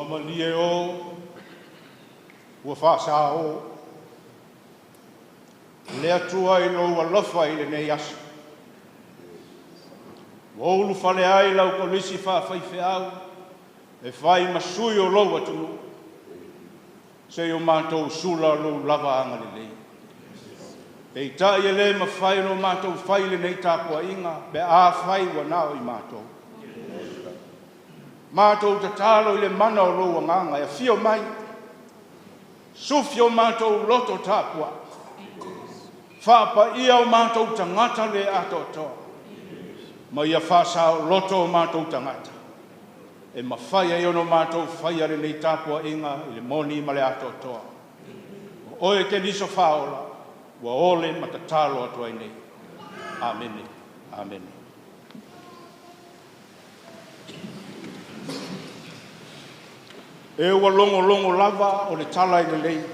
malie o, ua whaasa o, lea tua I lo alofa I le nei asu. Waulu fale ai lau kolisi whawhaife au, e whai masui o lo atunu, se o mātou sula lo lava anga le lei. E ta I le ma whai no mātou whai le nei tāpua inga, be a whai wa nao I mātou. Mātou ta tālo I le mana o lo nganga, e fio mai, sufio mātou loto tāpua, whapa ia o mātou tangata le ato toa. Ma ia whasa o loto o mātou tangata. E ma whai ai ono mātou whai are nei tāpua inga I le moni ma le ato toa. O oe ke niso whaola, wa ole ma ta tālo atua I nei. Amen. Amen. E ua longo lava o le tala I le lei.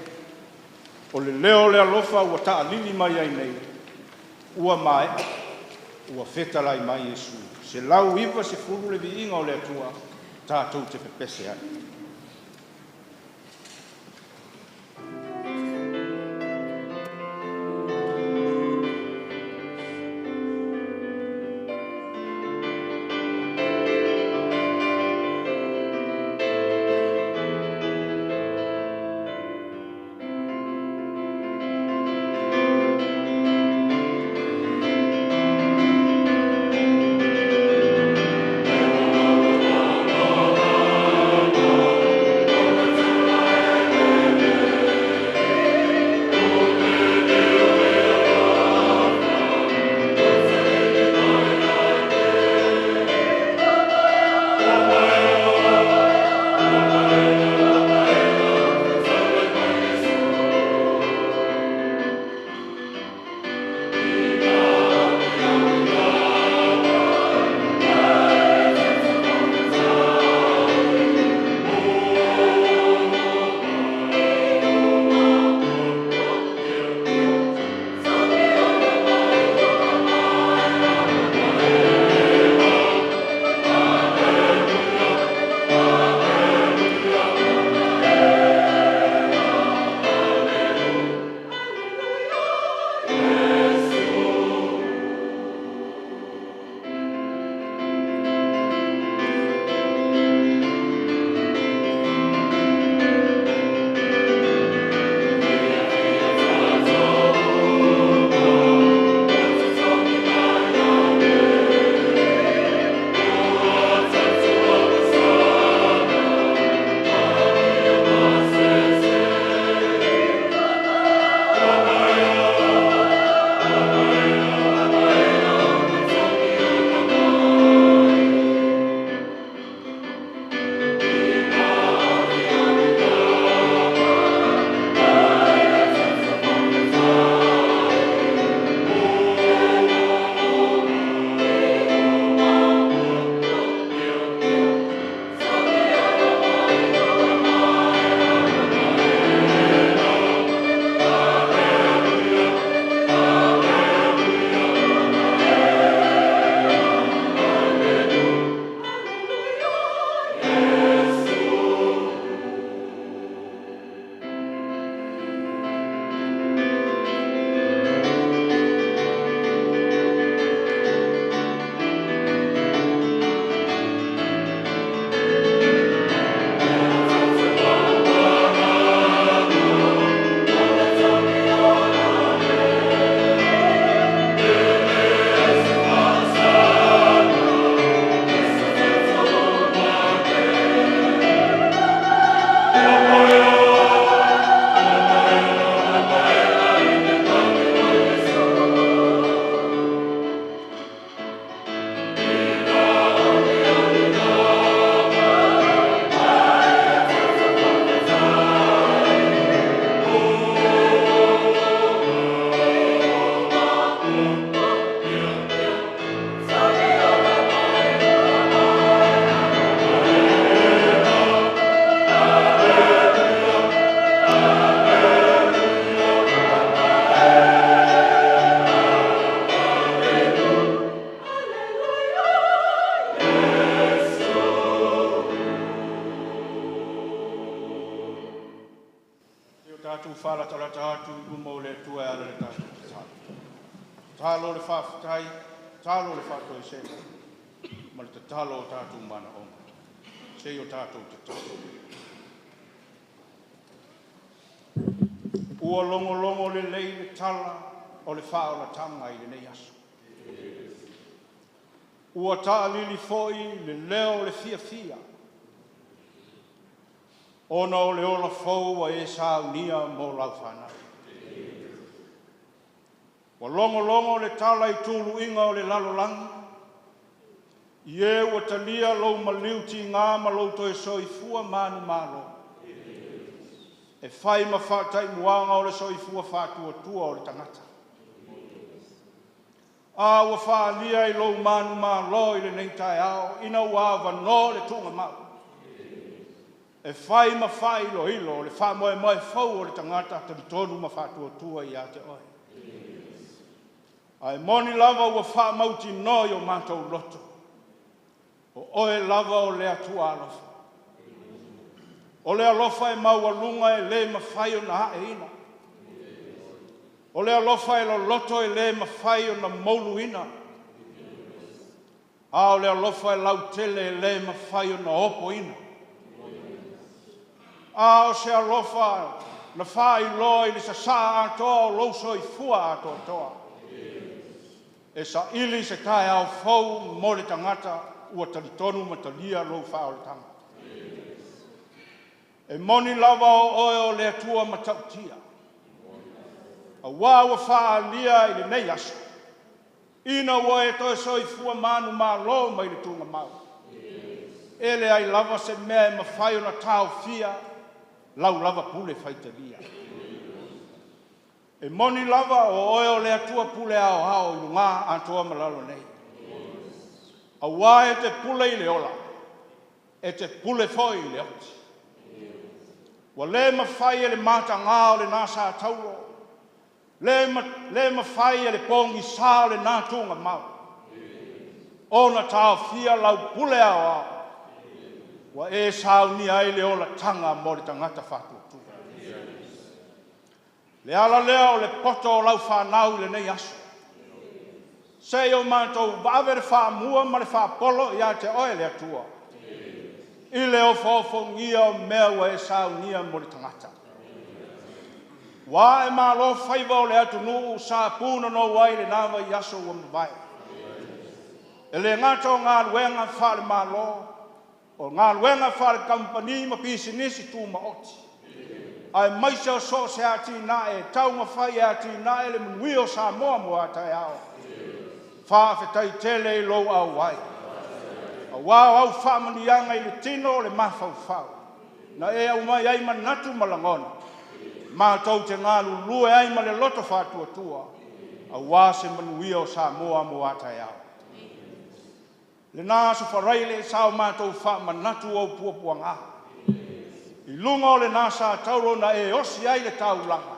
O le leo le alofa ua taa lili mai ai nei. Ua mai, ua feta lai mai Yesu. Se lau iwa se furu le vi inga o le atua, tātou te pepese ai. tala tātu I umo le tua ala le tātu te tātu. Tālo le whawhitai, tālo le whātoi sena, ma le te tālo o tātu mana onga. Sei o tātu te tātu. Ua longo le lei le tala o le whaola tanga I le nei aso. Ua taa lili foi le leo le fia. Ona o le ola fau a e saunia mo lau whanau. Wa longo le tala I tulu inga o le lalolangi. I e ua talia lau maliuti ngā malau toi soifua manu malo. E whai ma whātai muanga o le soifua whātua tua o le tangata. A ua whālia I lau manu malo I le neitai ao, ina ua wano le tunga mau. E whai ma whai ilo le wha moe fau o le tangata te tonu ma whātua tua I a te oi. Ai moni lava ua wha mauti noi o mātou loto. O oe lava o lea tua alofa. O lea lofa e maua lunga e le ma whai o na hae ina. O lea lofa e lo loto e le ma whai o na moulu ina. A o lea lofa e lau tele e le ma whai o na opo ina. A o se alofa na whai loa I le sa atoa o louso I fua atoa toa. E sa ili se tae au fau mo le tangata ua talitonu matalia lou whao le tanga. E moni lava o oe o le atua matautia. A wā ua whaalia I le nei aso. Ina ua e toi soi fua manu mā lo mai le tunga mau. Ele ai lava se mea e mawhai o na tau fia. Lau lava pule whaitalia. E moni lava o oe o le atua pule ao I lunga antoa malalo nei. A wā e te pule I le ola. E te pule foi I le oti. Wa le mawhai e le mata ngā o le nasa tauro. Le mawhai e le pongi sā o le nātunga mau. O na tau fia lau pule ao. Wa e sauni ai le ola tanga mo le tangata whātua tu. Le ala lea o le poto o lau whanau le nei aso. Se o mātou wawere whamua ma le whapolo I a te oe le atua. I le o whawhongia o mea wa e saunia mo le tangata. Wa e malo whaiva o le atu nuu sa puna no wai le nawa I aso wa mwai. E le ngato ngā luenga whare malo. O ngā luenga whare kampani ma pisinisi tu ma oti. Ai maisa o so se ati na e taunga whai ati na e le mui o sa moa mo atai ao. Whawhetai tele I lou au wai. A wāo au whamanianga I le tino o le mawhau whau. Na e au mai ai manatu malangona. Mātou te ngā lulue ai ma le loto whātua tua. A wā se manuia o sa moa mo atai ao. Le nā su wharaile sao mātou whamanatu au puapuanga. I lunga o le nā sa tauro na e osi ai le taulanga.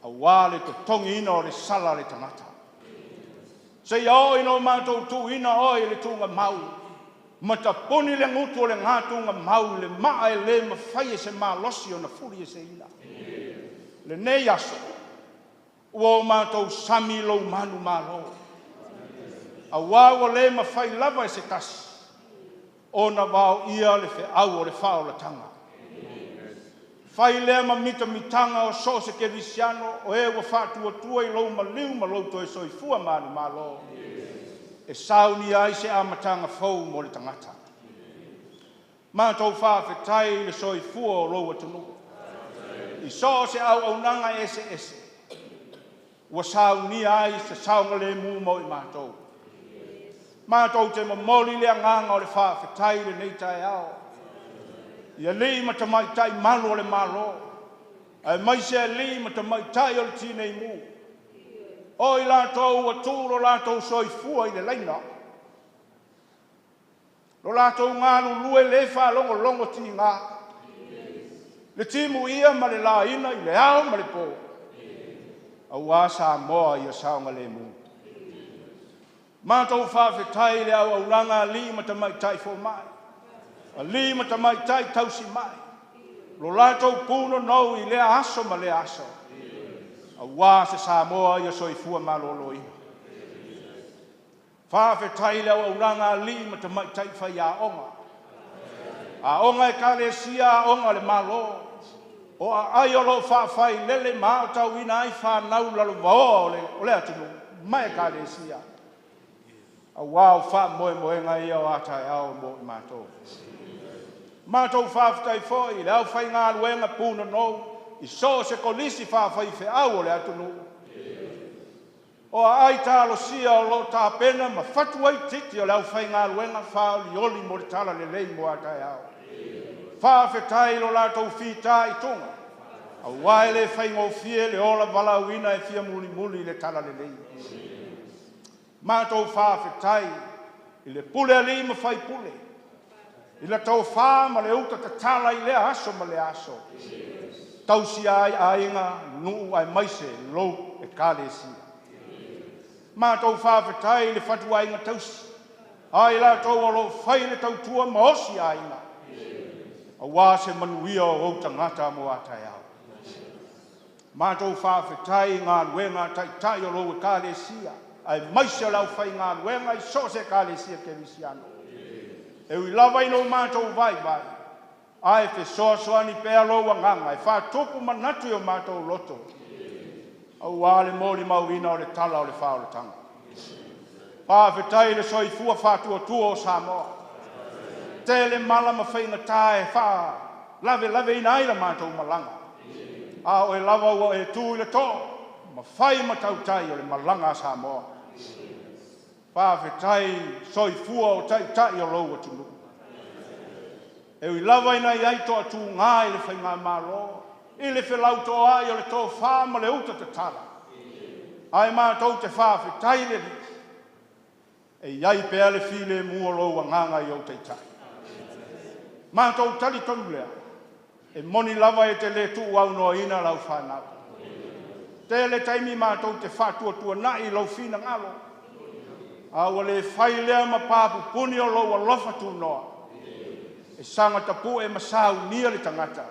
A wā le to tongi ina o le sala le tangata. Se iao ino mātou tu ina oi le tunga mau. Mata poni le ngutu o le ngātunga mau le maa e le mawhai e se maa losi o na furi e se ina. Le nei aso. Ua o mātou sami lo manu malo. A wāua le mawhai lava e se tasi. O na wāo ia le whe au o le whao la tanga. Whai lea ma mita mitanga o so se ke visiano o e wa whātua tua I lau ma liu ma lau toi soi fua manu malo. E sauni ai se amatanga fau mo le tangata. Mātou whawhetai le soi fua o lau atunu. I so se au nanga ese. Wa sauni ai se saunga le mu mo I mātou. Mātou te mamoli lea nganga o le whawhetai le neitai ao. Ia lei ma tamaitai malo o le malo. Ai mai se lei ma tamaitai o le tinei mu. O I lātou a tūro lātou soifua I le laina. Lo lātou ngānu lue le whalongo ti ngā. Le timu ia ma le laina I le ao ma le pō. A wāsa moa I a saunga le mu. Mātou whawhetai le au auranga li ma tamaitai fo mai. A li ma tamaitai tausi mai. Lo lātou pūno nou I lea aso ma lea aso. A wā se Samoa ia soifua malolo ina. Whawhetai leo au ranga li ma te maitai whai a onga. A onga e kalesia a onga le malo. O a ai o lo whawhai lele maa tau ina ai whanau lalo vao o le atunu. Mai kalesia. A wāo wha moe moe ngai au atai au mo I mātou. Mātou whawhetai fōi, le au whai ngā luenga pūna nou, I so se kolisi whawhai whe au o le atunu. O a ai tālo sia o lo tā pena, ma whatu ai titi o le au whai ngā luenga whao li oli mo le tala le lei mo atai au. Whawhetai lo lātou whita I tonga. A wai le whai ngō fie le ola wala uina e fia muli muli le tala le lei. Mātou whawhetai, I le pule ali ma whai pule. I la tau whā ma le uta ta tala I le aso ma le aso. Tausi ai ainga nuu ai maise lou e kālesi. Mātou whawhetai le whatu ainga tausi. Ai la tau alo whai le tau tua ma osi ainga. A wā se manuia o outa ngata mo atai au. Mātou whawhetai ngā luenga tai tai o lou e kālesia. Ai maise lau whai ngā luenga I so se kālesia ke visiano. E ui lawa ino mātou vai vai. Ai fe soa soa ni pēa loa nganga. E wha tupu manatu o mātou loto. Au wāle mōri mauina o le tala o le wha o le tanga. Whawhetai le soifua whātua tua o Samoa. Tele mala ma whainga tae wha. Lave lave ina aira mātou malanga. A o e lawa ua e tū le tō. Ma whai ma tau tai o le malanga Samoa. Whawhetai soifua o tai tai o loua tunu. E ui lawa ina I aito atu ngā I le whainga mālo. I le whelau tō ai o le tō whāma le uta te tala. Ai mātou te whawhetai le li. E iai pēa le while mua loua nganga I o te tai. Mātou tali tonu lea. E moni lava e te le tu au noa ina lau whanau. Te le taimi mātou te whātua tua nai lau whina ngalo. Awa le whai lea ma pāpu puni o loa lofa tu noa. E sanga tapu e masau nia le tangata.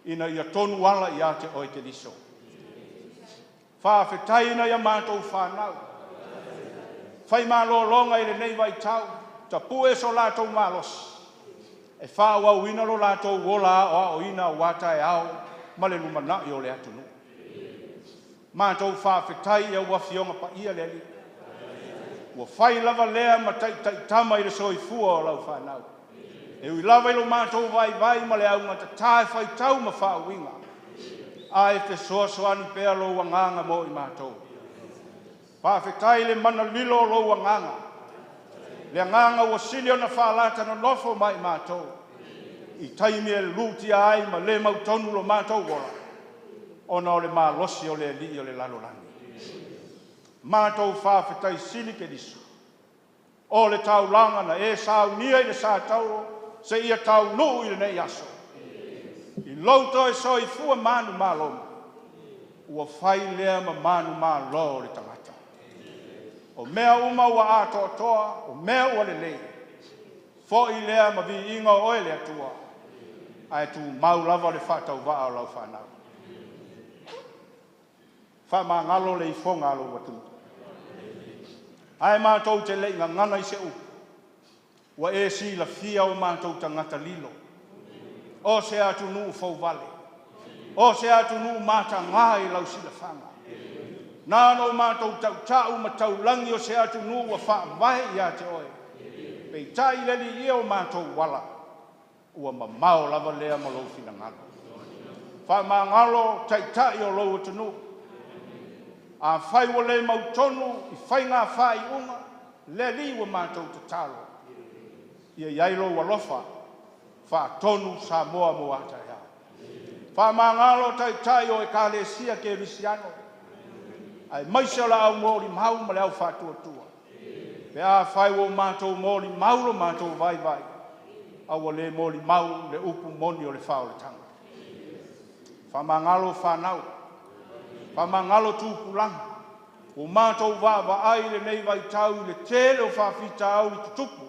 Ina ia tonu ala I a te oi te liso. Whawhetai ina ia mātou whanau. Whai mālo longa I le nei vai tau. Tapu e so lātou mālosi. E whāwau ina lo lātou wola o ina wata e au. Male lumana I o le atunu. Mātou whawhetai ia wafionga pa ia le li. Ua whai lava lea ma tai tama I le soifua o lau whanau. E ui lava ilo mātou vai vai ma le au ngata tae whai tau ma whauinga. A e te soa soani pēa lo wanganga mo I mātou. Whawhetai le mana lilo lo wanganga. Le nganga ua silio na whalata na nofo mai mātou. I taimi e luti ai ma le mautonu lo mātou wala. Ona o le mālosi o le li o le lalolani. Mātou whawhetai sili ke diso. O le tau langa na e sau nia I le sa tau se ia tau nuu I le nei aso. I lauto e soifua manu maloma. Ua whai lea ma manu malo le tangata. O mea uma ua ato toa, o mea ua le lei. Fo I lea ma vi inga o le atua. Ai tu mau lava le whatau waa o lau whanau. Wha ma ngalo le I fonga alo watu. Ai mātou te lei ngana I se upu. Wa e si la fia o mātou tangata lilo. O se atu nuu fau vale. O se atu nuu mata ngai lau sila whanga. Nāno mātou tau tau ma tau langi o se atu nuu wa wha vahe I a te oe. Pei tai leli ia o mātou wala. Ua ma mao lava lea ma lau fina ngalo. Wha ma ngalo tai tai o lau atunu. A whai wa le mautonu I whai ngā whai unga. Le li wa mātou te talo. Ia iailo wa lofa. Wha tonu sa moa mo ata ia. Wha ma ngalo tai tai o e kālesia ke visiano. Ai maise la au mori mau ma le au whatua tua. Pea whai wo mātou mori mau lo mātou vai vai. Awa le mori mau le upu moni o le whao le tanga. Wha ma ngalo whanau. Wha ma ngalo tūpulanga. O mātou wāwa ai le nei vai tau le tele o whawhita au I tutupu.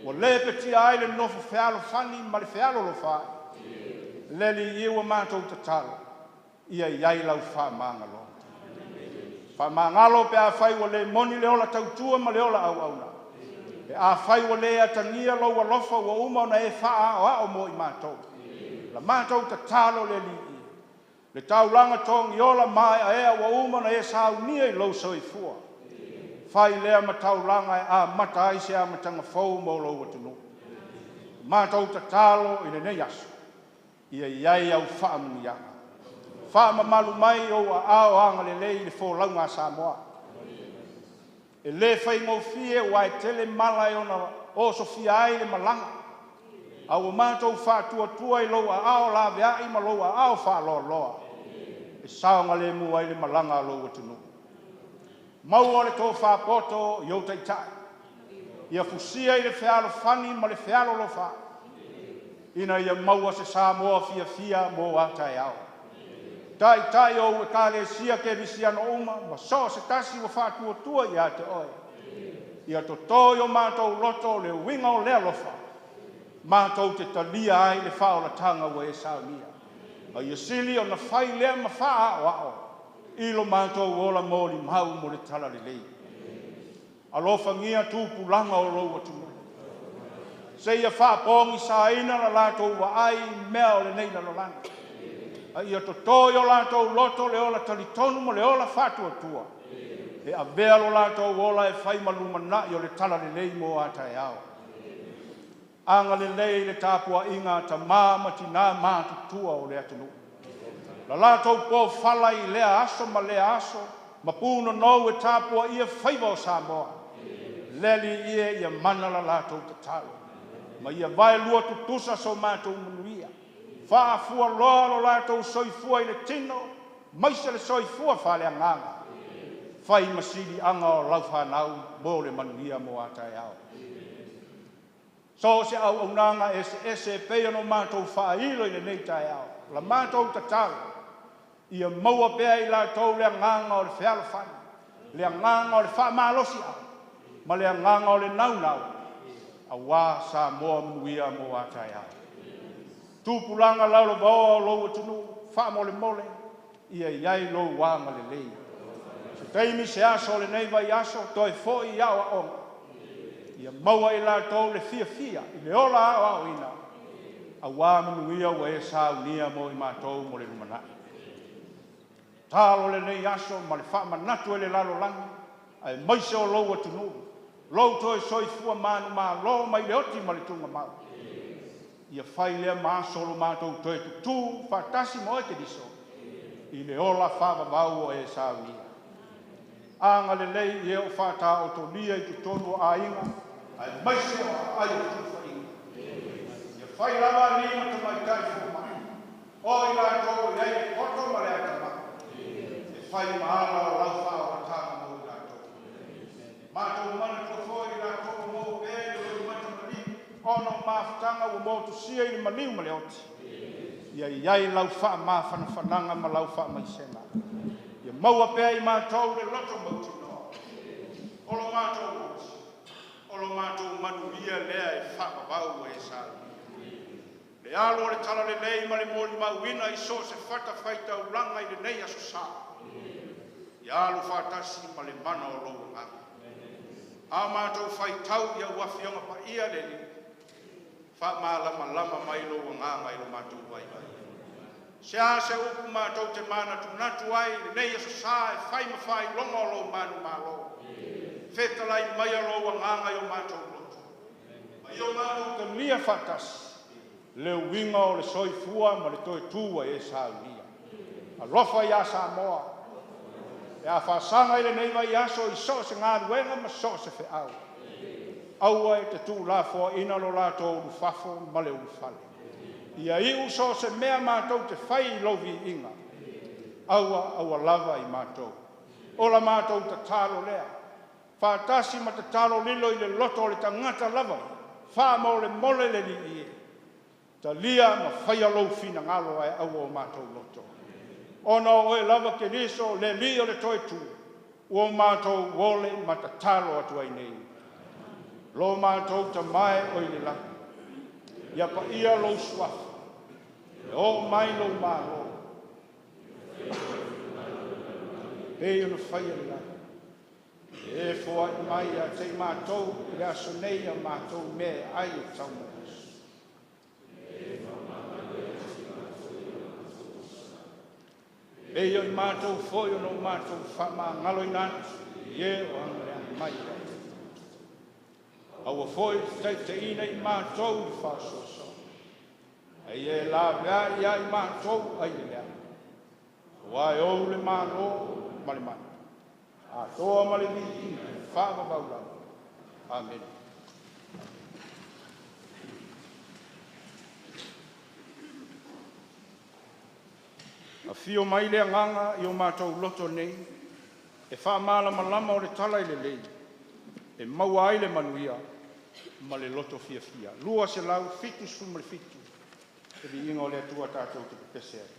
O le peti ai le nofo whialo whani ma le whialo lo whai. leli i ua mātou te talo, ia iai lau whamangalo. Whamangalo pe a whai wa le moni le ola tautua ma le ola au auna. Pe a whai wa le atangia lo wa lofa wa uma na e wha o a o mo i mātou. La mātou te talo le li i. Le taulanga tongi ola mai a ea wa uma na e saunia i lo soifua. Whai lea ma taulanga e a mata aise a matanga fau mo lo watunu. Mātou te talo i le nei aso. Ia iai au whaamuni anga. Whaama malu mai o a ao anga le lei le fōlaunga Samoa. E le whai ngofie wa e tele mala e ona o sofia ai le malanga. Au o mātou whātua tua i lo a ao la vea i ma lo a ao wha loa. E saonga le mua i le malanga lo watunu. Mau o le tō whapoto i o teitai. Ia fusia i le whialo whani ma le whialo lo wha. Ina ia maua se Samoa fia fia mo atai au. Tai o e kāle sia ke visiano uma, ma so se tasi wa whātua tua i a te oe. Ia to tō o mātou loto le winga o lea lofa. Mātou te talia ai le whaola tanga wa e Saunia. A ia sili o na whai lea ma whaa o ao. Ilo mātou ola mōri mau mo le tala le lei. Alofa ngia tūpu langa o roua tunu. Se ia whaapongi sa ina la lātou wa ai mea o le nei na lolanga. A ia to toi o lātou loto le ola talitonu mo le ola whātua tua. E a vea lo lātou ola e whai maluma na i o le tala le lei mo atai au. Anga le lei le tāpua inga ta māmati nā mātu tua o le atunu. La lātou pō whala i lea aso ma lea aso, ma pūno nou e tāpua ia whaiva o Samoa. Leli ia mana la lātou te talo. Ma ia vai lua tutusa so mātou manuia. Whaafua loa lo lātou soifua i le tino, maise le soifua whale anganga. Whai masiri anga o lau whanau, mo le manuia mo atai au. So se au aunanga ese pea no mātou whailo i le nei tai au. La mātou te talo. Ia maua pea i lātou le anganga o le whialo whani. Le anganga o le wha malosi au. Ma le anganga o le naunau. A wā sa moa manuia mo atai au. Tūpulanga laulo bao o lou atunu, wha mole mole, ia iai lou wanga le lei. Se teimi se aso le nei vai aso, toi fo i awa onga. Ia maua i lātou le fia fia, i le ola au ina. A wā manuia wa e saunia mo i mātou mo le lumanai. Tālo le nei aso, ma le wha manatu e le lalo langi, ai maise o lou atunu. Lou toi soifua manu mā lo mai le oti ma le tunga mau. Ia whai lea māsolo mātou toi tutu, whātasi mo e te diso. I le ola whāwawau o e Saunia. Anga le lei i eo whātā o to lia i te tonu a inga, ai maise o ai o tufa inga. Ia whai lava lima te mai tai fumai. O i lātou i ei koto ma lea tama. E whai maala o lau whāwa tāma mo i lātou. Mātou mana tofo i lātou mo e o mata mali. Ono mafutanga o motu sia i maliu ma le oti. Ia iai lau wha ma whanawhananga ma lau wha mai sena. Ia maua pea i mātou le loto mauti no. Olo mātou oti. Olo mātou manuia lea e whakawau e sāu. Le alo le tala le lei ma le mōli mauina i so se whata whaita ulanga i le nei aso sāu. Ia alo whatasi ma le mana o lou ngā. A mātou whaitau ia uawhionga pa ia le li. Wha mā lama mai lo nganga i lo mātou vai vai. Se a se upu mātou te mana tu natu ai, nei aso sā e whai ma whai longa o lo manu mā lo. Whetalai mai a lo nganga i o mātou lotu. Ma i o mātou te lia whatasi. Le winga o le soifua ma le toi tua e Saunia. A rofa i a Samoa. E a whasanga i le nei vai aso i so se ngā ruenga ma so se whe au. Aua e te tū la fo ina lo lātou ulu whafo ma le ulu whale. Ia i uso se mea mātou te whai i lovi inga. Aua lava i mātou. Ola mātou te tālo lea. Whātasi ma te tālo lilo i le loto o le tangata lava. Wha mo le mole le li i e. Ta lia ma whai alo fina ngalo ai aua o mātou loto. Ono o e lava ke riso le li o le toi tū. O mātou wole ma te tālo atu ai nei. Lo mātou ta mai o i le laki. Ia pa ia lo suafa. O mai lo malo. Pe o fai la. E fo mai a te matou, le asonei a matou me ai o tau. E yo matou foi o no matou fama ngalo ina ye o anga mai. Au foi te ina I matou fa so. Ai la ya I matou ai le. Wa o le malo mali mali. A to mali di fa ba ba. Amen. A fio mai le nganga I o mātou loto nei, e wha mala malama o le tala I le lei, e maua ai le manuia, ma le loto fia fia. Lua se lau fitu sumre fitu, e vi ingo le atua tātou te pese ai.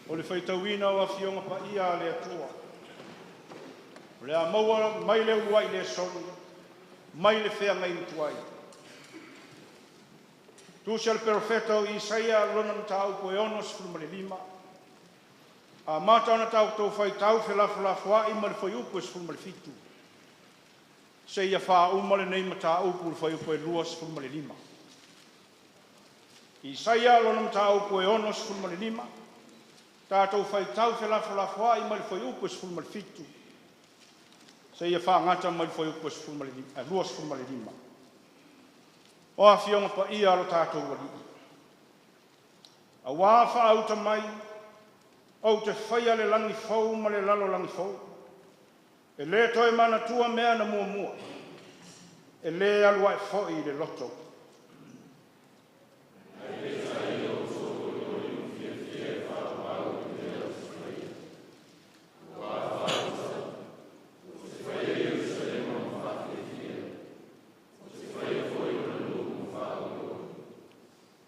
O le whaitauina o a fionga pa ia le atua. O le a maua mai le uai le soni, mai le whea ngai tuai. Tu se al profeta o Isaia lona mtau po e ono sifuru le lima. A mata ona tau tau whaitau whelafua i male whai upo e sifuru le fitu. Se ia wha umale nei mata upu le whai upo e lua sifuru le lima. Isaia lona mtau po e ono sifuru le lima. Tātou whaitau whelafua i male whai upo e sifuru le fitu. Se ia whaangata mai foi upo lua sfuma le lima. O a fionga pa ia alo tātou wali. A wā whaauta mai, au te whaia le langi fau ma le lalo langi fau. E le toi mana tua mea na mua mua. E le alua e foi le loto.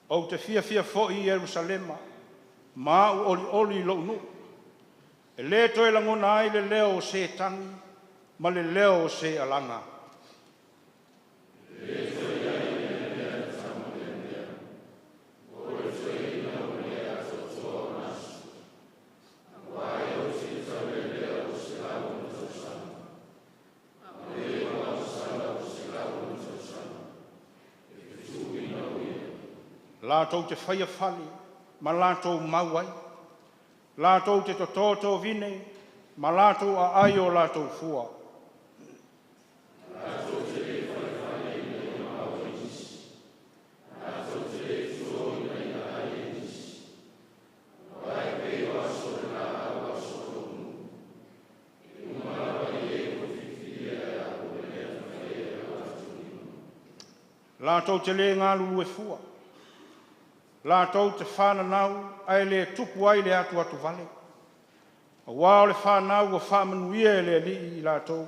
O te fia foi i Jerusalema, ma u oli lo nu. E le toi langona ai le leo o se tangi, ma le leo o se alanga. Lātou te whaia whali, ma lātou mauai. Lātou te tototo vine, ma lātou a ai o lātou fua. Lātou te le whai nei o mauai nisi. Lātou te le tuoi nei a ai nisi. Wai peo aso na au aso tonu. E umara i e ko whiwhia e a o lea whai e a atuni. Lātou te le ngā lulu e fua. Lātou te whananau ai le tupu ai le atu atu vale. A wao le whanau o whamanuia e le li i lātou.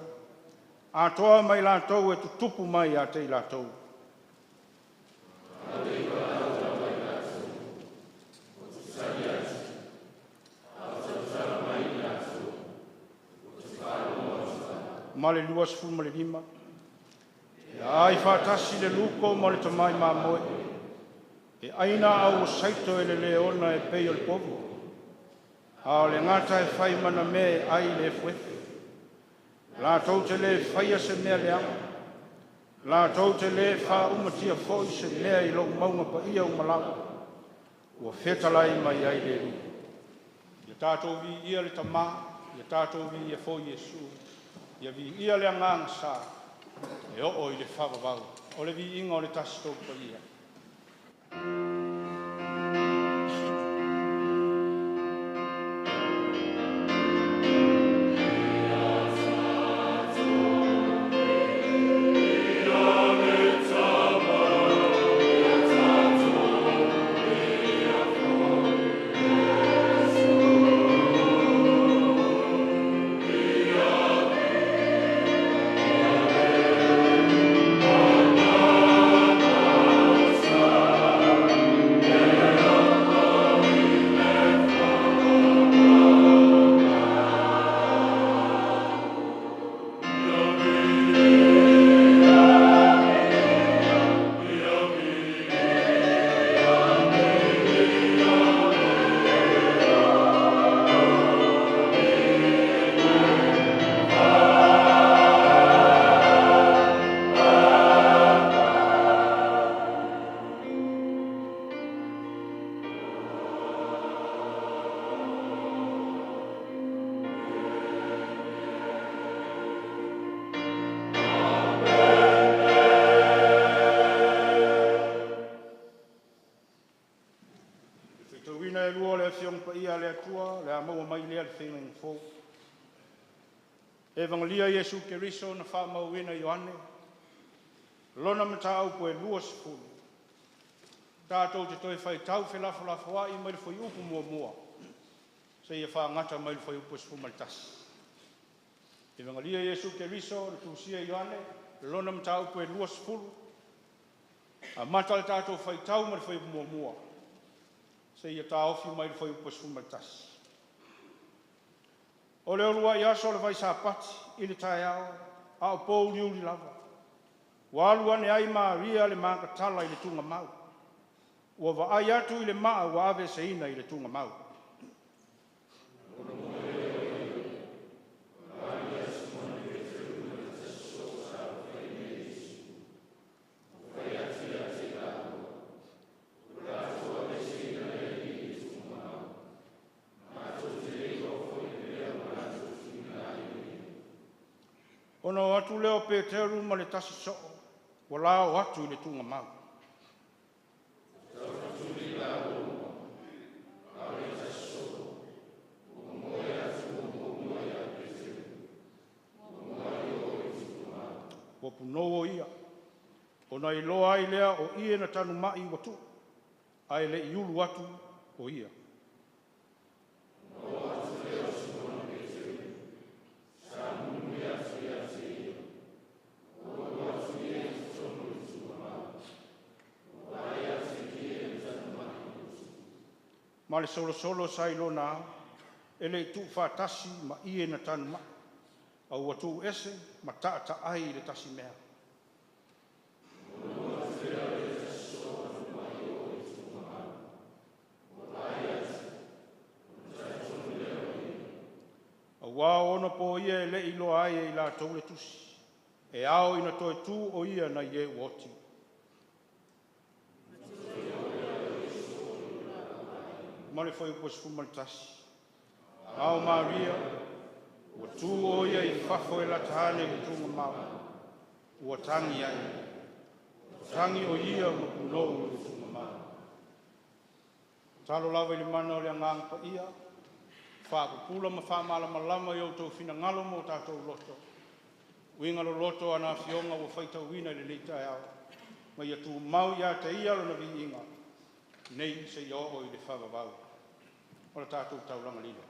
A toa mai lātou e tu tupu mai a te i lātou. Ma le luas fu ma le lima. E ai whātasi le luko ma le tamai ma moe. E aina au saito e le leona e pei o le povu. A le ngata e whai mana me ai le fuefe. La tau te le whaia se mea le ama. La tau te le wha umatia foi se mea i lo maunga pa ia umalau. Ua whetalai mai ai le ru. Ia tātou vi ia le tamā, ia tātou vi ia foi Jesu. Ia vi ia le anganga sā. E o i le whawawau. O le vi inga o le tasitou pa ia. Evangelia Jesu Keriso na whamauina Ioane. Lona mata au koe lua sifuru. Tātou te toi whai tau whelafo lafo ai mai le whai upu mua mua. Se ia whaangata mai le whai upu sifu maltasi. Evangelia Jesu Keriso na tusia Ioane. Lona mata au koe lua sifuru. A mata le tātou whai tau mai le whai upu mua mua. Se ia tā ofi mai le whai upu sifu maltasi. O leo lua i aso le vai sa pati, i le tae au, a o pou liu li lava. Walua ne ai Maria le mākatala i le tunga mau. Ua wa ai atu i le maa wa ave se ina i le tunga mau. atu leo Peteru ma le tasi so. Wala o atu i le tunga mau. Wa punoa ia. Ona i loa ai lea o ie na tanu mai watu. Ai le iulu atu o ia. Ma le solo sai lona e le tu fatasi ma ie na tanu mai. Au watu ese ma taata ai le tasi mea. Wa ona po ia le ilo ai e la tau le tusi. E ao ina toe tu o ia na ie woti. Mare foi po sfu maltasi. Ao Maria, o tu o ia i fafo e la tahane i tunga mau. Ua tangi ai. Tangi o ia ma kunou i tunga mau. Talo lawa i le mana o le angang pa ia. Whakupula ma whamalama lama i autou fina ngalo mo tātou loto. Winga lo loto ana fionga wa whaitau wina le leita e au. Ma ia tu mau ia te ia lo na vi inga. Nei se i o i le whawawau. Ora tātou tauranga lino.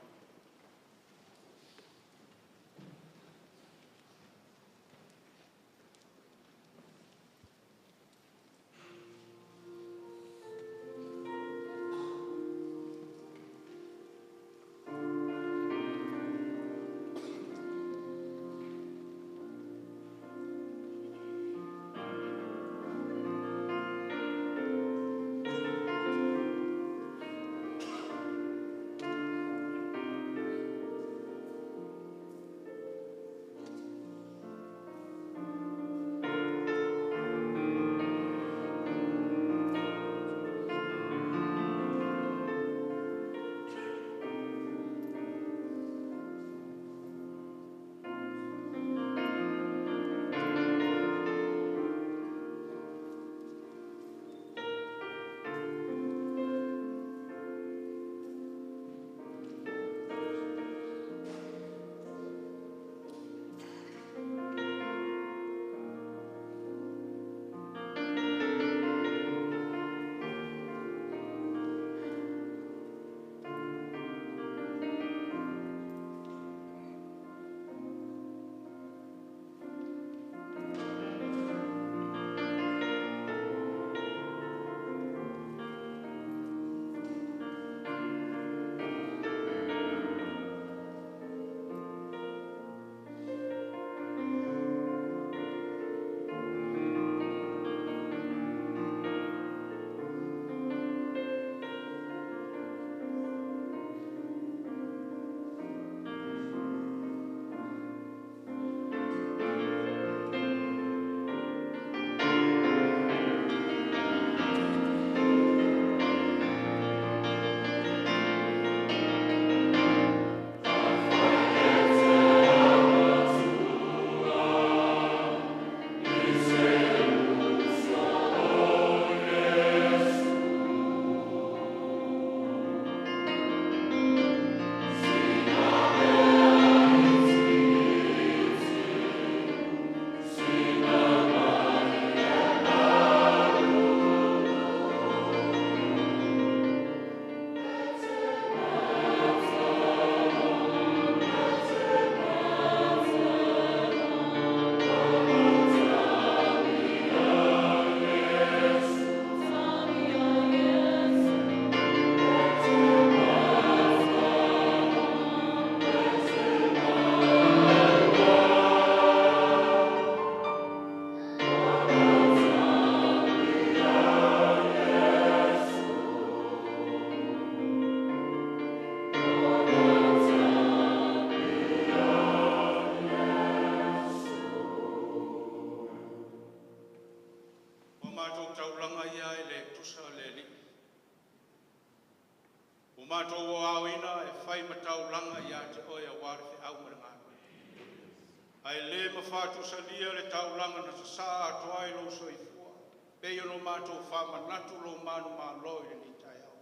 Ai le mawhātu salia le taulanga na sa atoa i lo soifua. Pei ono mātou whamanatu lo manu mālo i ni tai au.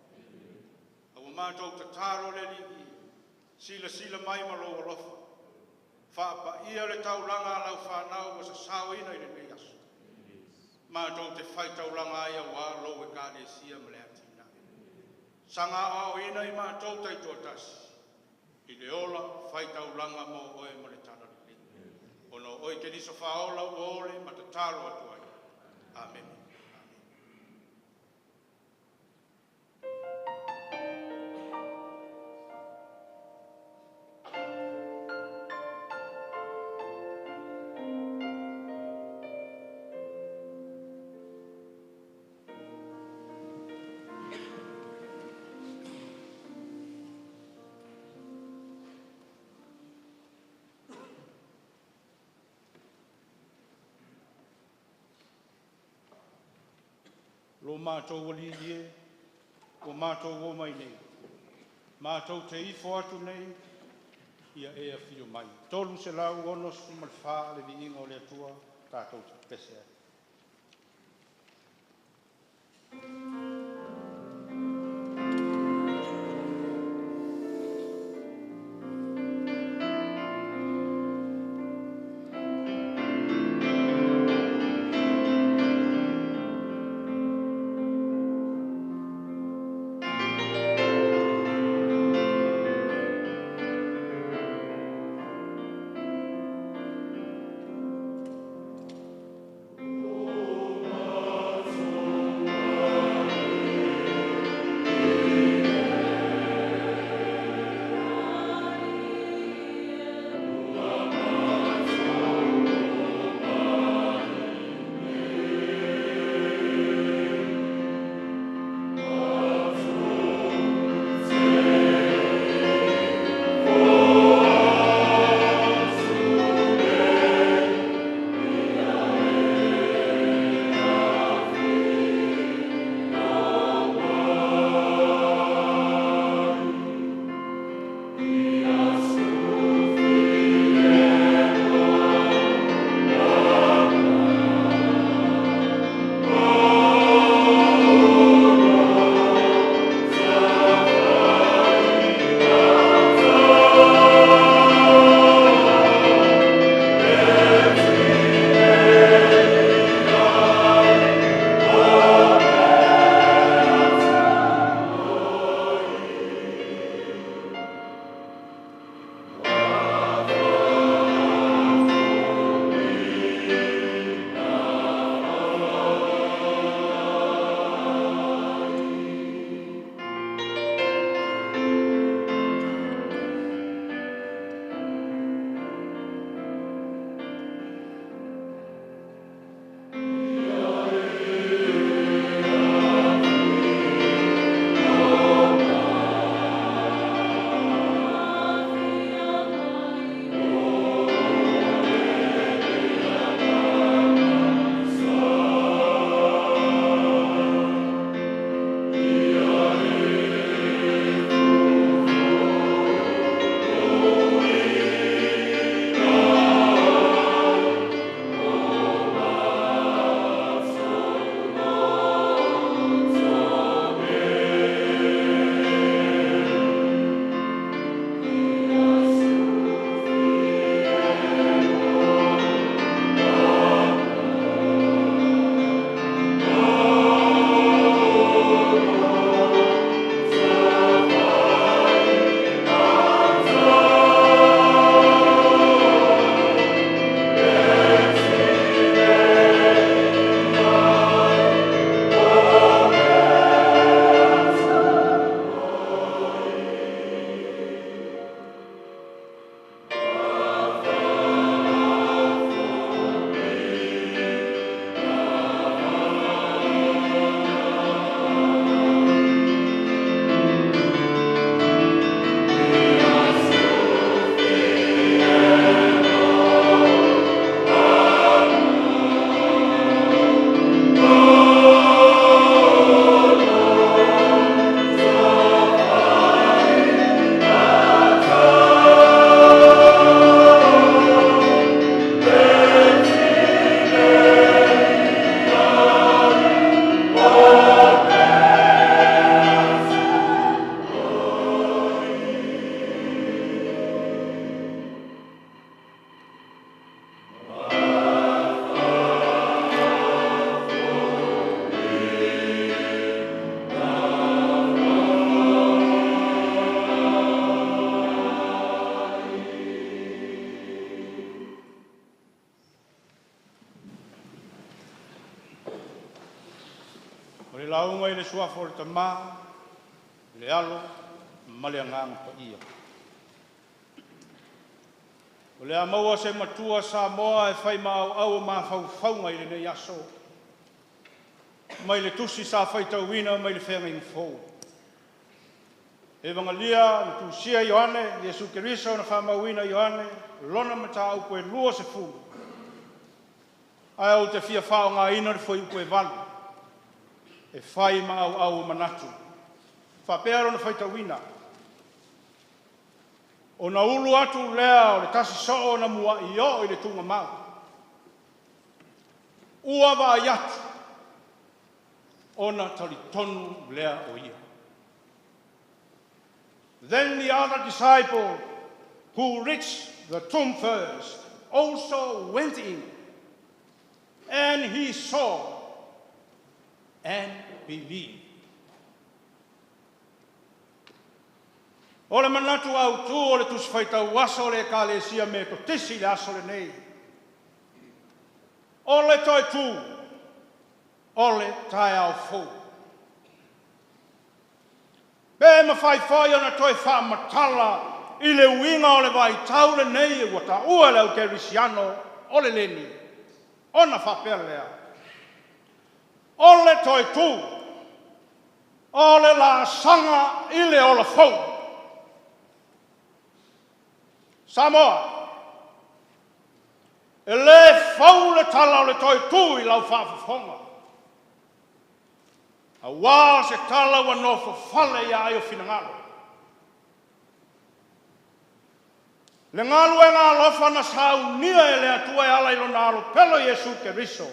Au mātou tataro le lingi, sila mai malo alofa. Whaapa ia le taulanga lau whanau wa sa sawina i le nei asu. Mātou te whai taulanga ai a wā lo e kāne sia mele atina. Sanga au ina i mātou tai tuatasi. I le ola whai taulanga mo oe mo le tana li. Ono oi ke niso whaola uole ma te talo atuai. Amen. Lo mātou wali ie, o mātou o mai nei. Mātou te ifo atu nei, ia ea whio mai. Tolu se lau ono sumal wha le vi inga o le atua, tātou te pese ai. O le launga i le suafo o le tamā, le alo, ma le anganga pa ia. O le amaua se matua sa moa e whai mau au ma whauwhaunga i le nei aso. Mai le tusi sa whai tauina, mai le whenga i fōu. Evangelia, le tusia Ioane, Jesu Keriso na whamauina Ioane, lona mata au koe lua se fu. Ai au te fia whao ngā ina le fwoi koe valu. E whai ma au manatu. Whapea na whai tauina. O na ulu atu lea o le tasi soo na mua i o i le tunga mau. Ua wa iatu. O na tali tonu lea o ia. Then the other disciple who reached the tomb first also went in, and he saw and believed. O le manatu au tu o le tuswhaitau waso le kalesia me to tisi le aso le nei. O le toi tu, o le tai au fō. Be ma fai fai ona toi wha matala i le uinga o le vai tau le nei e wata ua leo kerisiano o le leni. Ona wha pēr lea. O le toi tu, o le la sanga i le o le fōu. Samoa, e le fau le tala o le toi tu i lau whaafafonga. A wā se tala wa nofo fale ia ai o finangalo. Le ngalu e ngā lofa na saunia e le atua e ala ilo nalo pelo Jesu Keriso.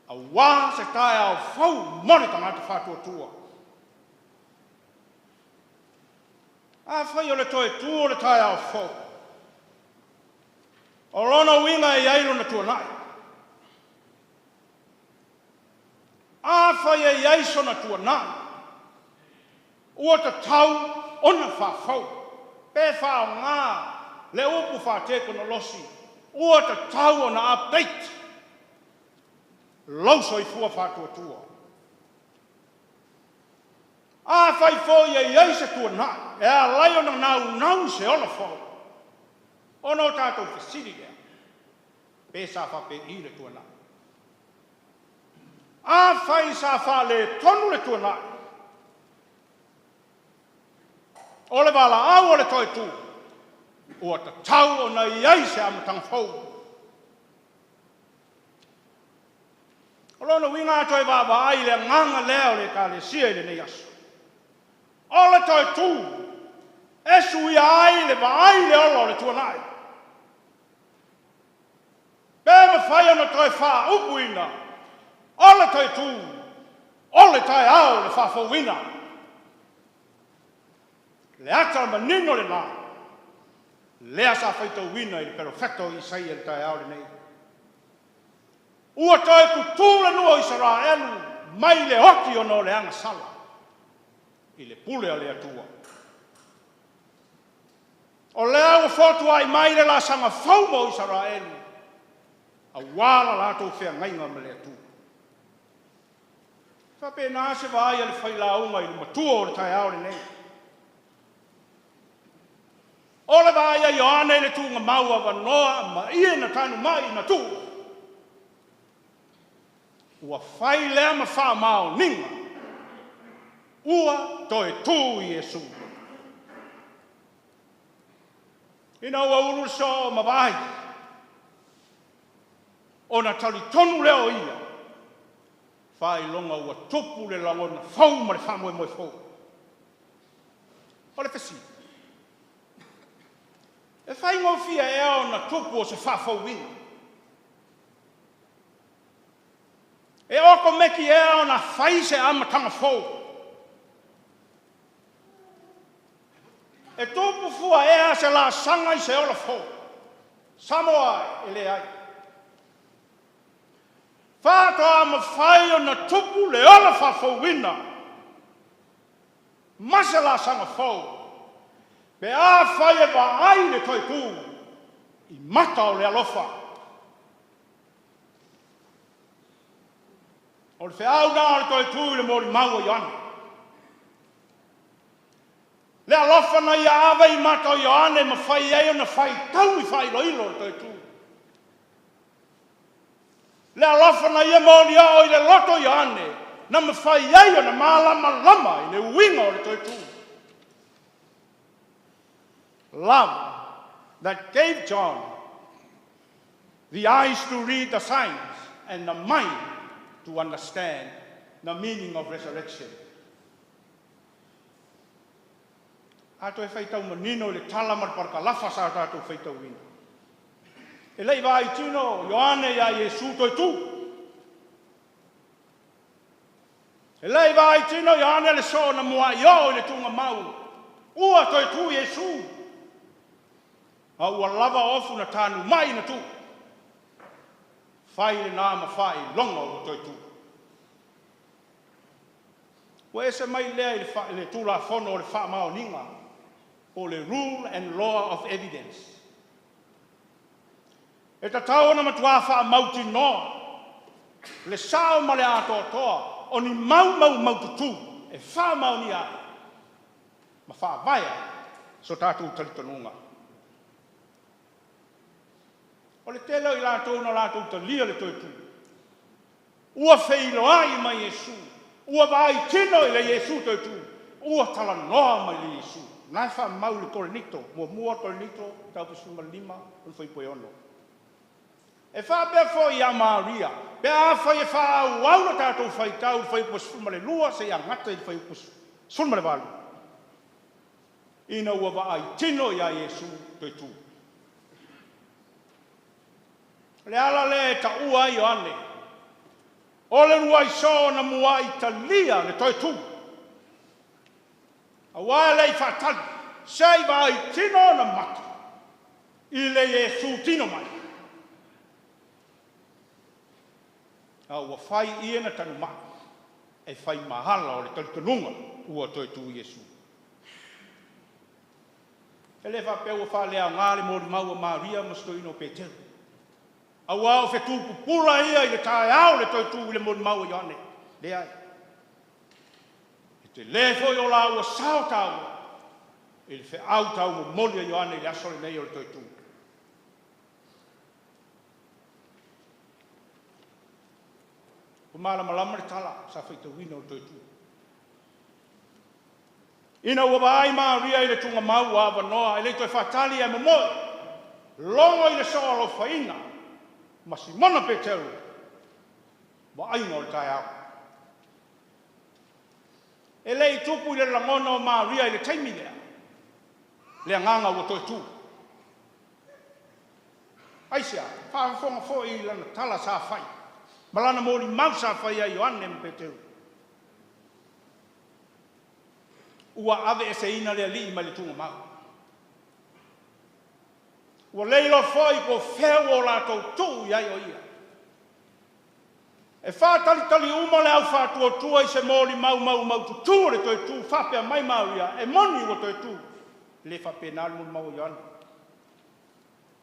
A wā se tae au fau moni tangata whatua tua. A whai o le toi tu o le tae au fau. O lona winga e ailo na tua nai. A whai e iaiso na tua nai. Ua ta tau ona whawhau. Pe whao ngā le upu whaateko na losi. Ua ta tau ona update. Lauso i fua whātua tua. A whai fōi e iaiso tua nai. E a lai ona nau se ona whau. Ona o tātou whasiri lea. Pe sa whape i le tua nai. A whai sa wha le tonu le tua nai. O le wala au o le toi tu. Ua ta tau o na iai se amatang whau. O lona winga toi wawa ai le nganga leo le ka le sia i le nei aso. O le toi tu. Esu ia ai le wa ai le olo le tua nai. Pēma whai ana toi wha upuina. O le toi tu. O le tai au le wha whauina. Le ata manino le nā. Lea sa whaitau wina i le perfecto i sai le tai au le nei. Ua toi kutūle nua Israelu. Mai le hoki o no le anga sala. I le pule a le atua. O lea ua whotu ai mai le la sanga whaumo Israelu. A wala lātou whea ngainga me le atua. Whape nā se vai le whailaunga i le matua o le tai au le nei. O le vai a Ioane le tūnga maua wanoa ma ia na tanu mai na tū. Ua whai lea ma wha mao ninga. Ua toi tū i Jesu. Ina ua uru so ma vai. O na tali tonu leo ia. Whai longa ua tupu le langona whau ma le whamoe moe whau. O le whesi. E whai ngofia e ao na tupu o se whawhau wina. E oko meki e ao na whai se amatanga whau. E tupu fua e a se la sanga i se ola whau. Samoa e le ai. Whātoa ma whai o na tupu le ola whawhau wina. Masa la sanga whau. Pe a whai e wa ai le toi pū. I mata o le alofa. O le whiau nā o le toi tū le mōri mau i ane. Le alofa na ia awe i mato i ane ma whai eo na whai tau i whai loilo le toi tū. Le alofa na ia mōri o i le loto i ane na ma whai eo na mālama lama i le uinga o le toi tū. Love that gave John the eyes to read the signs and the mind to understand the meaning of resurrection. Ato e whaitau manino le tala marparka lafa sa tātou whaitau ina. E lei vai tino, Ioane ia Iesu toi tū. E lei vai tino, Ioane le so na mua io le tunga mau. Ua toi tū Iesu. A ua lava ofu na tānu mai na tū. Whai le nāma whai longa o toi tū. Ua ese mai lea i le tūla whono o le wha mao ninga. O le rule and law of evidence. E ta tau na matua wha mauti noa. Le sao ma le ato toa. O ni mau tutu. E wha mau ni ai. Ma wha vaya. So tātou talitonunga. O le telo i lātou na lātou ta lia le toi tū. Ua whilo ai mai Iesu. Ua vai tino i le Iesu toi tū. Ua tala noa mai le Iesu. Nai wha mau le korenito. Mua korenito. Tau pisuma lima. Un whai poe ono. E wha bea fo i a Maria. Bea whai e wha au au na tātou whai tau. Whai pisuma le lua. Se ia ngata i whai pisuma le walu. Ina ua vai tino i a Iesu toi tū. Le ala le ta ua i ane. O le rua i so na mua i talia le toi tū. A wā le i whatali. Sei vai tino na mata. I le Iesu tino mai. A ua whai ia na tanu mai. E whai mahala o le talitonunga. Ua toi tū Iesu. E le whapea ua whalea ngāre mōri maua Maria mastoino Petero. A wā o whetū pupula ia i le tae au le toi tū i le mōri maua i ane. Le ai. E te le foi o la ua sao tau. E le whe au tau mo molia i ane i le asole nei o le toi tū. O malama le tala sa whaita wina o le toi tū. Ina ua vai Maria i le tunga mau a wanoa. E le toi whatali e mamoi. Longo i le soa lo whaina. Masi mana Petero. Wa ainga o le tae au. E lei tupu i le langona o Maria i le taimi lea. Le anganga ua toi tū. Aisia, whaafonga fo i lana tala sa whai. Malana mōri mau sa whai a Ioane me Petero. Ua ave e se ina lea li ma le tunga mau. Ua leilo foi ko wheu o lātou tū iai o ia. E whātali uma le au whātua tua i se mōri mau tutu le toi tū. Whapea mai Maria e moni o toi tū. Le whapea nālu mau i ana.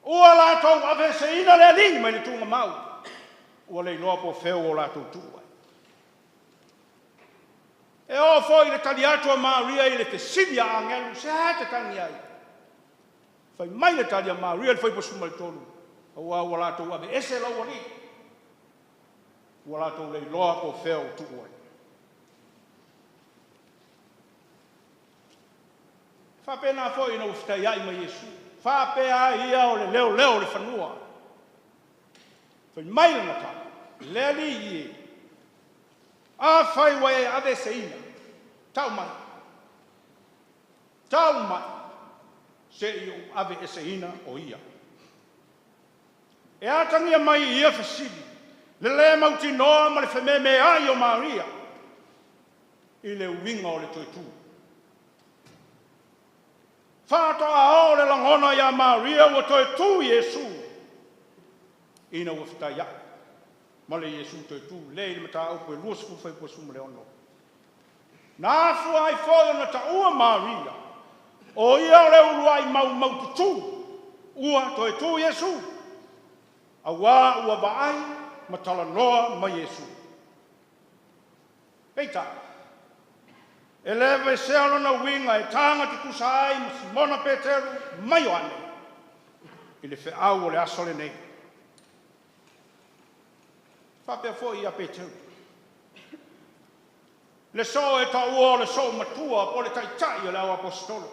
Ua lātou ave se ina le alingi mai le tūnga mau. Ua leiloa po wheu o lātou tū. E o foi le tali atua Maria i le te sivia angelu se hata tangi ai. Fai mai le tali a Maria le fai posuma le tonu. Ua lātou ave ese lau ali. Ua lātou lei loa po wheo tuku ai. Whapena foi ina uftai ai mai Iesu. Whapea ia o le leo le whanua. Fai mai le mata. Le ali ie. A whai wae ave se ina. Tau mai. Tau mai. Se i ave e se ina o ia. E atangia mai ia whasili. Le le mauti noa ma le whameme ai o Maria. I le uinga o le toi tū. Whātoa o le langona ia Maria o toi tū Iesu. Ina ua whataia. Ma le Iesu toi tū. Le ili mata au koe lua sifu whai po sumu le ono. Nā fua ai fōi ona ta ua Maria. O ia o le ulu ai mau tutu. Ua toi tū Iesu. A wā ua baai. Ma tala noa ma Iesu. Peita. E lewe se alona winga e tanga te kusai ma Simona Peteru mai o ane. I le wheau o le asole nei. Whapea fo i a Peteru. Le so e ta ua le so matua po le taitai o le au apostolo.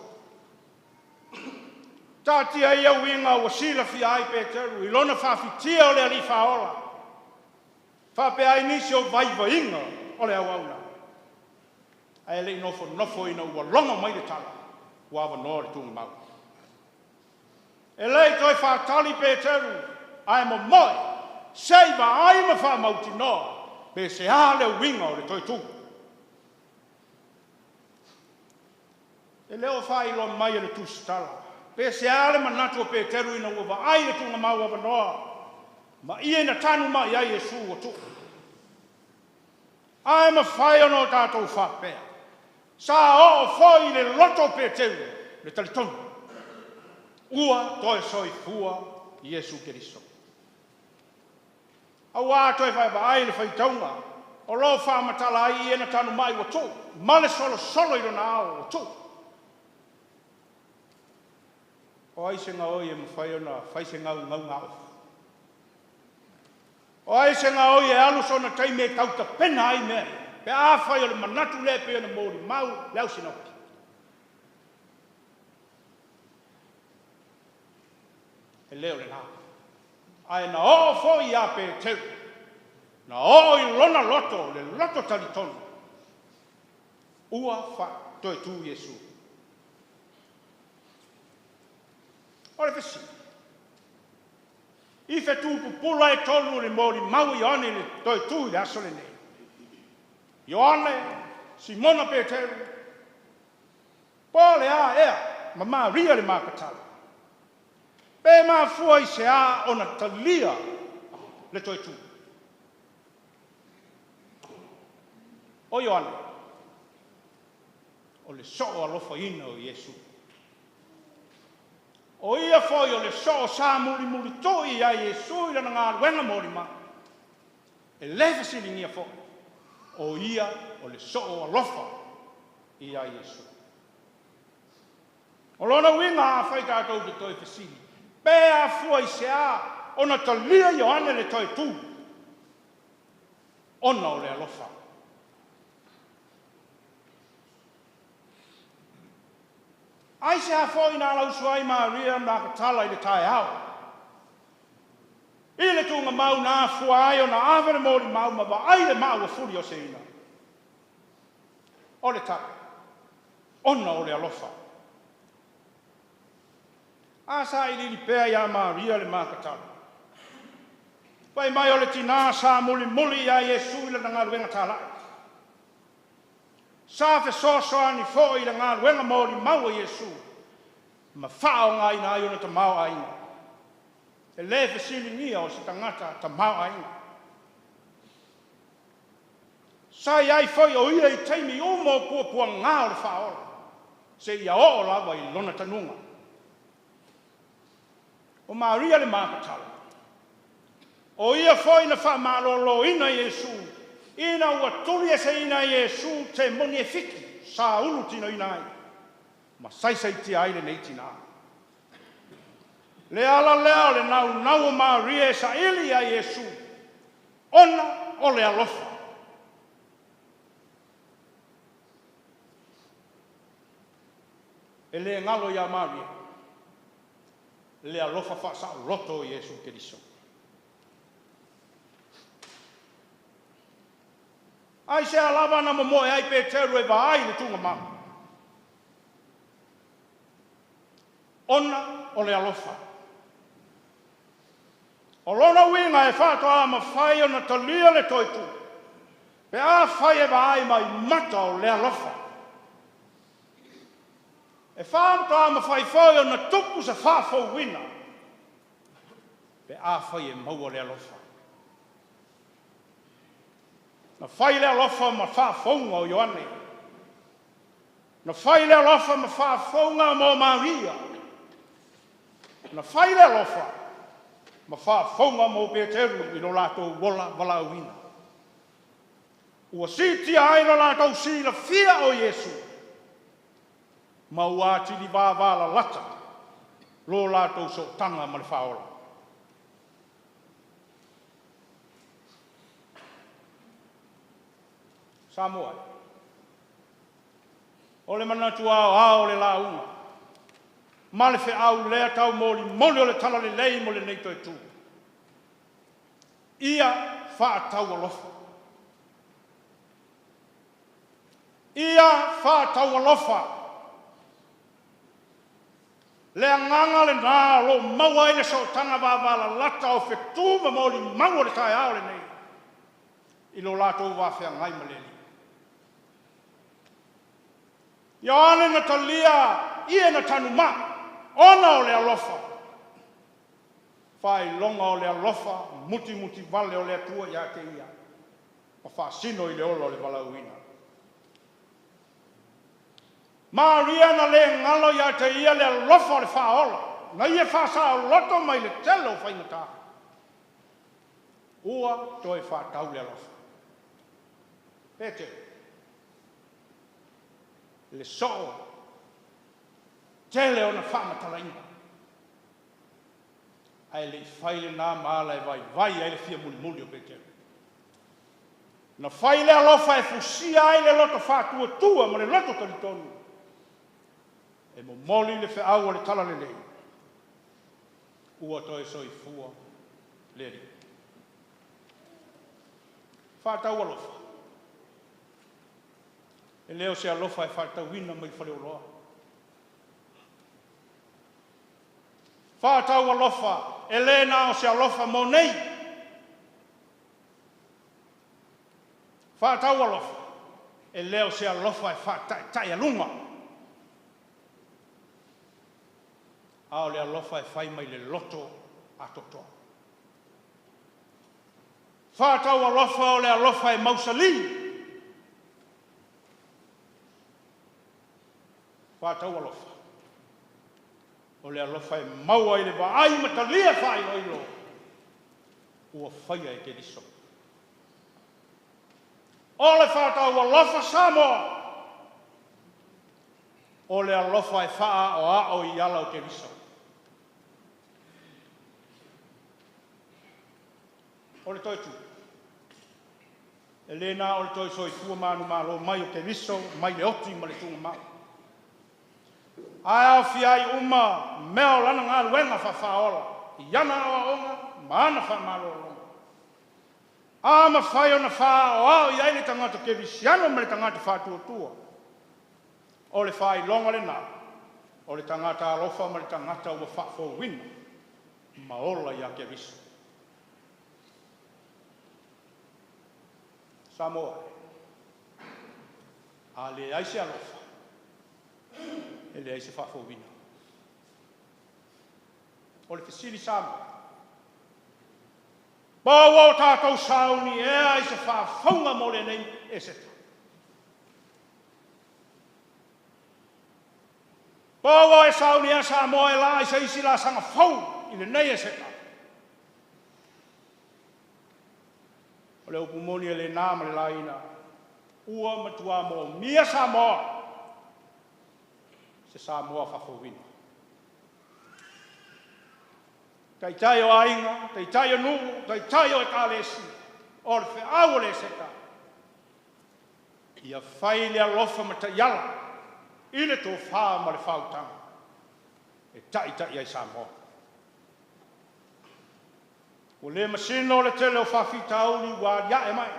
Tatia ia winga o sila fi ai Peteru. I lona whawhitia o le alifa ola. Whapea inisi o vaiva inga o le au auna. Ai le nofo ina ua longa mai le tala. Ua awa noa le tunga mau. E lei toi whātali Peteru. Ai mo moi. Seiva ai ma wha mauti noa. Pe se a le winga o le toi tunga. E leo whai lo mai le tusitala. Pe se ale manatu o Peteru ina ua ai le tunga mau awa noa. Ma ia na tanu mai ai Yesu o tu. Ai ma whai ono tātou whapea. Sa o foi le loto Peteru le talitonu. Ua toi soi fua Yesu Keriso. Awa toi whai ai le whaitaunga. O lo whamatala ai ia na tanu mai o tu. Male solo i rona ao o tu. O ai se ngā oi e mwhai ona whai se ngau ngau. O ai se ngā oi e alu sona taime e tauta pena ai mea. Pe a whai o le manatu le pe ona mōri mau leo sinauki. E leo le nā. Ai na o foi a Peteru. Na o i lona loto, le loto talitonu. Ua wha toi tu Yesu. Ora fesi. I fe tu pupula e tolu le mori mau i ane le toi tu le asole nei. Ioane, Simona Peteru. Pole a ea, ma Maria le makatala. Pe ma fua i se a ona talia le toi tu. O Ioane. O le so alofa ina o Yesu. O ia foi o le so sa muri toi a Yesu i lana ngā ruenga mori ma. E lefa silingia foi. O ia o le so alofa i a Yesu. O lona winga a whai tātou te toi fesili. Pea fua i se a ona talia Ioane le toi tu. Ona o le alofa. Ai se a foi nā lausu ai Maria nā katala i le tae au. I le tunga mau nā fua ai o nā awere mōri mau ma wa ai le mau a furi o se ina. O le tae. Ona o le alofa. A sa i li pēa ia Maria le mā katala. Pai mai o le tina sa muli ia Yesu i le ngā ruenga tālai. Sa fe so ani fo i le ngā ruenga mōri mau o Yesu. Ma whao ngā ina ai ona ta mau aina. E le fe sili nia o se tangata ta mau aina. Sa iai foi o ia i teimi umo pua ngā o le whaola. Se ia o lawa i lona tanunga. O Maria le mākatala. O ia foi na wha malolo ina Yesu. Ina ua tuli e se ina Yesu te moni e fiki. Sa ulu tino ina ai. Ma saisai ti aile nei tina. Le ala leo le nau o Maria e sa ili a Yesu. Ona o le alofa. E le ngalo ia Maria. Le alofa fa sa loto Yesu Keriso. Ai se alava na momoe ai Peteru e vai le tunga mau. Ona o le alofa. O lona winga e whātoa ma whai o na talia le toitu. Pe a whai e vai mai mata o le alofa. E whātoa ma whai whai o na tupu sa whāwhau wina. Pe a whai e mau o le alofa. Na whai le alofa ma whāwhaunga o Ioane. Na whai le alofa ma whāwhaunga mo Maria. Na whai le alofa ma whāwhaunga mo Peteru i no lātou wala uina. ua siti ai lo lātou sila fia o Iesu. Ma ua atili vāvala lata, lo lātou so tanga ma le whaola. Samoa. O le manatu ao le launga. Ma le fe au lea tau moli o le tala le lei mo le neito e tū. Ia whaatau alofa. Ia whaatau alofa. Le anganga le nā lo maua ele so tanga wāwala lata o fe tūma moli o le tai ao le nei. I lo lātou wāwhea ngai ma leli. Ia ane na talia, ia na tanu ma, ona o le alofa. Whai longa o le alofa, muti vale o le atua ia te ia. Ma whaasino i le olo le walauina. Maria na le ngalo ia te ia le alofa o le whaola. Na ia whaasa o loto mai le telo whaingata. Ua toi whaatau le alofa. Pete. Le so'o tele ona whaamatalaina. Ai le whaile nā maala e vai ai le fia muli o pete. Na whaile alofa e fusia ai le loto whātua ma le loto taritonu. E mo moli le whaau o le tala le lei. Ua toi soi fua le ri. Whātau alofa. E leo se alofa e whaatauina mai whare oloa. Whaatau alofa, e le nā o se alofa mo nei. Whaatau alofa, e leo se alofa e whaatai alunga. Ao le alofa e whai mai le loto a totoa. Whaatau alofa o le alofa e mausali. Whātau alofa. O le alofa e maua i le ai matalia whai oilo. Ua whaia e ke riso. O le whātau alofa Samoa. O le alofa e whaa o ao i ala o ke riso. O le toitu. E le nā o le toi soi fua manu malo mai o ke riso, mai le oti ma le tunga mau. Ai au fiai uma meo lana ngā luenga whawhaola. I ana awa onga, maana whamalolo. A ma whai ona wha o au i aile tangata ke visiano me le tangata whātua. O le whai longa le nā. O le tangata alofa ma le tangata ua whafo wina. Ma ola ia ke viso. Samoa. A le aise alofa. E le aise whafowina. O le fesili Samoa. Bawa o tātou sauni e aise whafonga mo le nei e seta. Bawa e sauni e Samoa e la aise isi la sanga fau i le nei e seta. O le upumoni e le nāma le laina. Ua matua mo mia Samoa. Se Samoa whafowina. Tai o ainga, tai o nugu, tai o e kālesi. O le whaau le seka. Ia whai le alofa ma tai ala. I le tō whaa ma le whautanga. E tai ai Samoa. O le masino o le tele o whawhita auli wa ia e mai.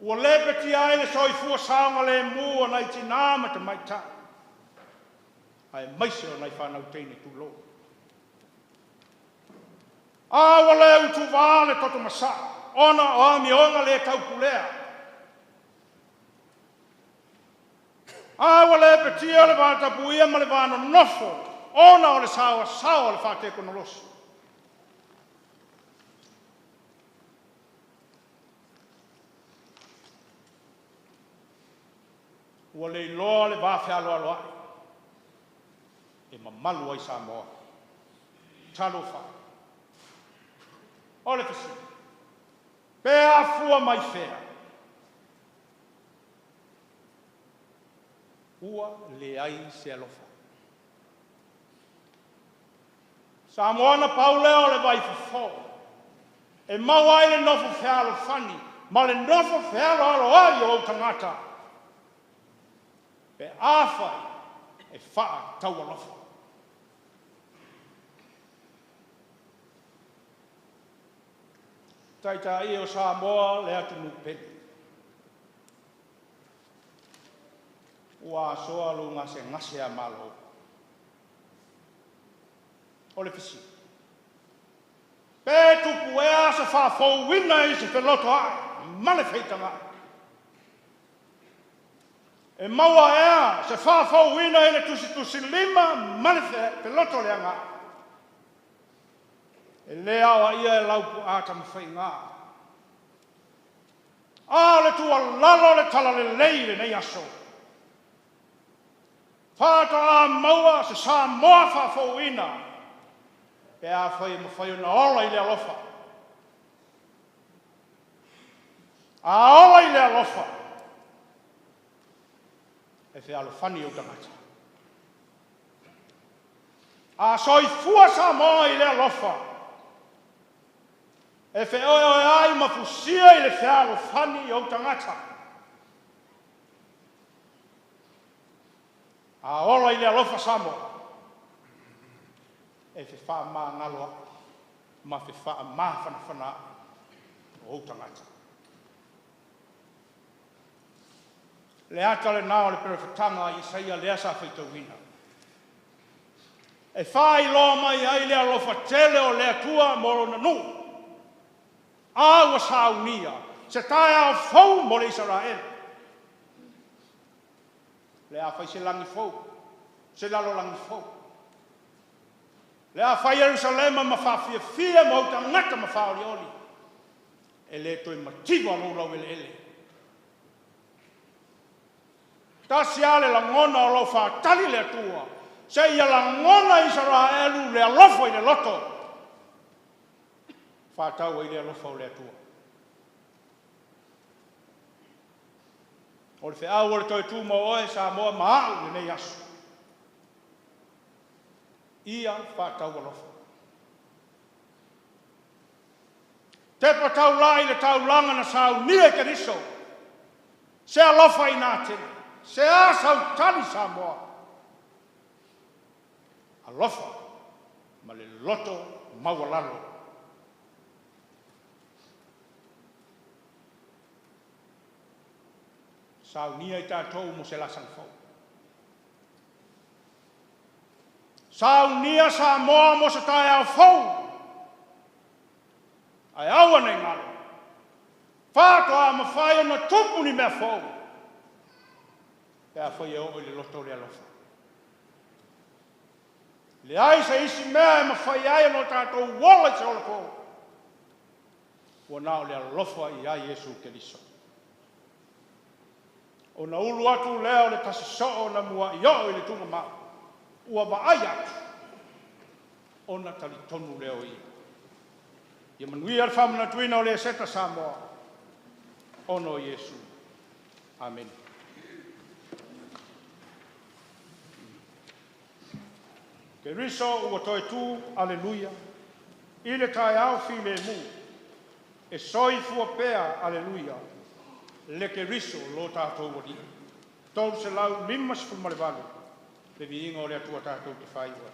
Ua lepeti ai le soifua saonga le mua nei tinama te mai ta. Ai maise o nei whanau teine tu lo. Awa le utu vāle toto masa. Ona o ami onga le taupulea. Awa le peti o le vāta puia ma le vāna nofo. Ona o le sawa le whāte konolosi. Ua le iloa le vāwhea aloa ai. E mamalu ai Samoa. Talo wha. O le fisi. Pea fua mai whea. ua le ai se alofa. Sa moana pauleo le vai fo. E maua ele nofo fealo fani, ma le nofo fealo alo ai o tangata. Pe awhai e wha tau alofa. Taita i o Samoa le atu nupeni. Ua soa lunga se ngase a malo. O le fisi. Pe tupu ea se whafou wina i se peloto ai. Male feitanga. E maua ea se whafou wina i le tusi lima. Male peloto le anga. E lea wa ia e laupu ata mwhai ngā. A le tua lalo le tala le leile nei aso. Whāta a maua se sa moa whafou ina. Pe a whai mwhai na ola i le alofa. A ola i le alofa. E whi alofani o tangata. A soi fua sa moa i le alofa. E whi oe ai mafusia i le whi alofani o tangata. A ola i le alofa sa moa. E whi wha maa ngaloa. Ma whi wha maa whanawhana o tangata. Le ata le nao le perewhatanga i saia lea sa whaitawina. E whai loa mai ai lea lofa tele o lea tua moro na nu. Awa Sauniga, se tae au fau mo le Israel. Le a whai se langi fau, se lalo langi fau. Le a whai Jerusalema ma whawhia fia mo ta ngata ma whaori oli. E le toi matiwa loulau ele ele. Tasi ale la ngona o lo whaatali le atua. Se ia la ngona Israelu le alofo i le loto. Whātau i le alofa o le atua. O le whiau o le toi tūma oe sa moa maau le nei asu. Ia whātau alofa. Te pa tau lai le tau langa na Sauniga ke riso. Se alofa i nā tene. Se a sau tali sa moa. Alofa ma le loto maualalo. Sauniga i tātou mo se lasang fau. Sauniga sa moa mo se tae au fau. Ai aua nei ngalo. Whātoa ma whai ana tupu ni mea fau. Pea whai e o le loto le alofa. Le ai sa isi mea e ma whai ai ano tātou wala i se ola fau. Ua nao le alofa i ai Jesu Keriso. O na ulu atu leo le tasiso na mua i o i le tunga maa. Ua vaai atu. O na tali tonu leo i. Ia manui al whamana tuina o le seta Samoa. Ono Jesu. Amen. Ke riso ua toi tu, aleluia. I le tae au fi le mu. E soi fua pea, aleluia. Le ke riso lo tātou wadi. Tau se lau lima sifu malewalu. Le vi inga o le atua tātou te whai wa.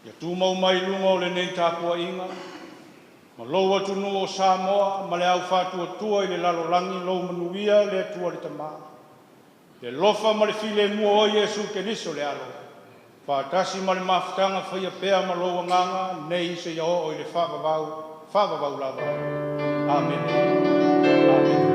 Ia tū mau mai lunga o le nei tāpua inga. Ma lou atu nu o Samoa, ma le au whātua tua i le lalolangi lou manuia le atua le tamaa. Le lofa ma le file mua o Iesu ke niso le alo. Whātasi ma le mafutanga whaia pēa ma lou anganga, nei se ia o i le whāvavau lava. Amen. Amen.